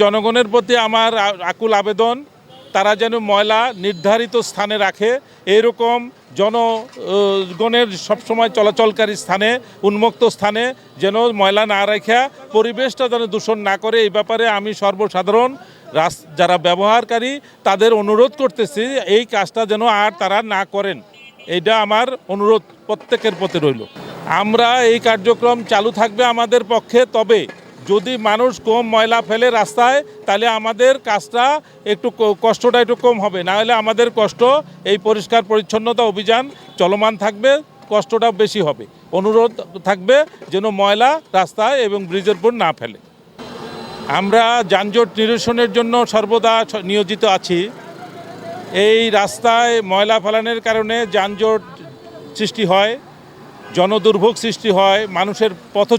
জনগণের প্রতি আমার আকুল আবেদন, তারা যেন ময়লা নির্ধারিত স্থানে রাখে, এরকম জনগণের সবসময় চলাচলকারী স্থানে, উন্মুক্ত স্থানে যেন ময়লা না রাখা, পরিবেশটা যেন দূষণ না করে। এই ব্যাপারে আমি সর্বসাধারণ যারা ব্যবহারকারী তাদের অনুরোধ করতেছি, এই কাজটা যেন আর তারা না করেন। এইটা আমার অনুরোধ প্রত্যেকের প্রতি রইল। আমরা এই কার্যক্রম চালু থাকবে আমাদের পক্ষে, তবে যদি মানুষ কম ময়লা ফেলে রাস্তায়, তাহলে আমাদের কাজটা কষ্টটা একটু কম হবে। না হলে আমাদের কষ্ট, এই পরিষ্কার পরিচ্ছন্নতা অভিযান চলমান থাকবে, কষ্টটা বেশি হবে। অনুরোধ থাকবে যেন ময়লা রাস্তায় এবং ব্রিজের উপর না ফেলে। আমরা যানজট নিরসনের জন্য সর্বদা নিয়োজিত আছি। এই রাস্তায় ময়লা ফেলানোর কারণে যানজট সৃষ্টি হয়, জনদুর্ভোগ সৃষ্টি হয়, মানুষের পথ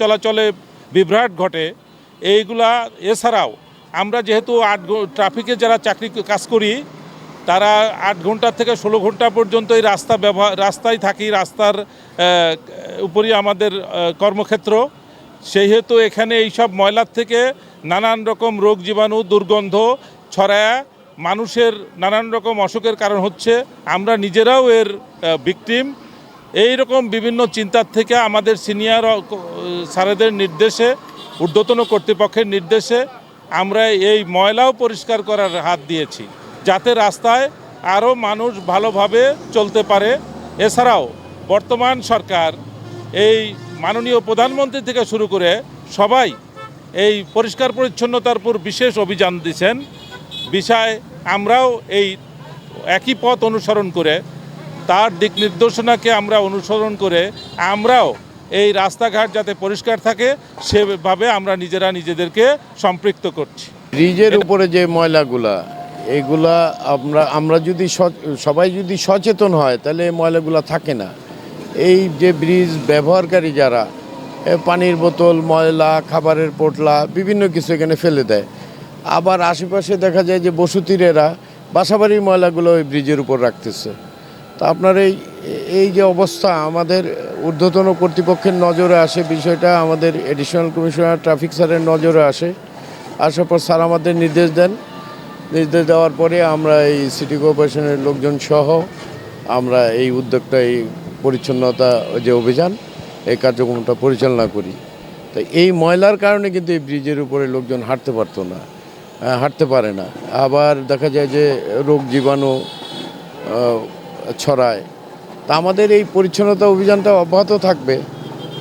চলাচলে বিভ্রাট ঘটে। এইগুলা এছাড়াও আমরা যেহেতু ট্রাফিকে যারা কাজ করি, তারা 8 ঘন্টা থেকে 16 ঘন্টা পর্যন্ত এই রাস্তায় থাকি, রাস্তার উপরই আমাদের কর্মক্ষেত্র। সেহেতু এখানে এইসব ময়লার থেকে নানান রকম রোগ জীবাণু, দুর্গন্ধ ছড়ায় মানুষের নানান রকম অসুখের কারণ হচ্ছে। আমরা নিজেরাও এর ভিকটিম। এই রকম বিভিন্ন চিন্তার থেকে আমাদের সিনিয়র স্যারেদের নির্দেশে, ঊর্ধ্বতন কর্তৃপক্ষের নির্দেশে আমরা এই ময়লাও পরিষ্কার করার হাত দিয়েছি, যাতে রাস্তায় আরও মানুষ ভালোভাবে চলতে পারে। এছাড়াও বর্তমান সরকার, এই মাননীয় প্রধানমন্ত্রী থেকে শুরু করে সবাই এই পরিষ্কার পরিচ্ছন্নতার উপর বিশেষ অভিযান দিয়েছেন। বিষয় আমরাও এই একই পথ অনুসরণ করে, তার দিক নির্দেশনাকে আমরা অনুসরণ করে আমরাও এই রাস্তাঘাট যাতে পরিষ্কার থাকে সেভাবে আমরা নিজেদেরকে সম্পৃক্ত করছি। ব্রিজের উপরে যে ময়লাগুলা, এইগুলা আমরা যদি সবাই যদি সচেতন হয়, তাহলে এই ময়লাগুলা থাকে না। এই যে ব্রিজ ব্যবহারকারী যারা পানির বোতল, ময়লা, খাবারের পোটলা বিভিন্ন কিছু এখানে ফেলে দেয়। আবার আশেপাশে দেখা যায় যে বসতিরেরা বাসাবাড়ির ময়লাগুলো ওই ব্রিজের উপর রাখতেছে। তা আপনার এই যে অবস্থা আমাদের ঊর্ধ্বতন কর্তৃপক্ষের নজরে আসে, বিষয়টা আমাদের এডিশনাল কমিশনার ট্রাফিক স্যারের নজরে আসার পর স্যার আমাদের নির্দেশ দেওয়ার পরে আমরা এই সিটি কর্পোরেশনের লোকজন সহ আমরা এই উদ্যোগটা, এই পরিচ্ছন্নতা যে অভিযান, এই কার্যক্রমটা পরিচালনা করি। তাই এই ময়লার কারণে কিন্তু এই ব্রিজের উপরে লোকজন হাঁটতে পারে না। আবার দেখা যায় যে রোগ জীবাণু ছড়ায়। তা আমাদের এই পরিচ্ছন্নতা অভিযানটা অব্যাহত থাকবে।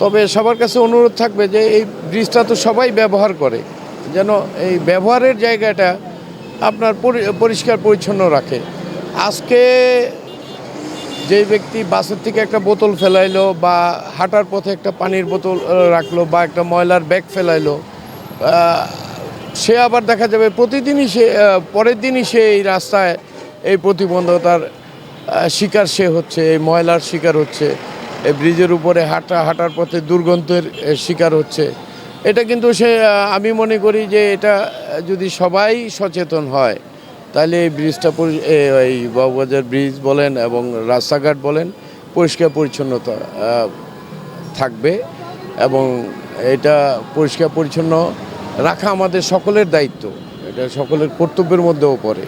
তবে সবার কাছে অনুরোধ থাকবে যে এই ব্রিজটা তো সবাই ব্যবহার করে, যেন এই ব্যবহারের জায়গাটা আপনার পরিষ্কার পরিচ্ছন্ন রাখে। আজকে যে ব্যক্তি বাসের থেকে একটা বোতল ফেলাইলো, বা হাঁটার পথে একটা পানির বোতল রাখলো, বা একটা ময়লার ব্যাগ ফেলাইলো, সে আবার দেখা যাবে পরের দিনই সে এই রাস্তায় এই প্রতিবন্ধকতার শিকার হচ্ছে, এই ময়লার শিকার হচ্ছে, এই ব্রিজের উপরে হাঁটার পথে দুর্গন্ধের শিকার হচ্ছে। এটা কিন্তু আমি মনে করি যে এটা যদি সবাই সচেতন হয়, তাহলে এই ব্রিজটা, এই বাবুবাজার ব্রিজ বলেন এবং রাস্তাঘাট বলেন, পরিষ্কার পরিচ্ছন্নতা থাকবে। এবং এটা পরিষ্কার পরিচ্ছন্ন রাখা আমাদের সকলের দায়িত্ব, এটা সকলের কর্তব্যের মধ্যেও পড়ে।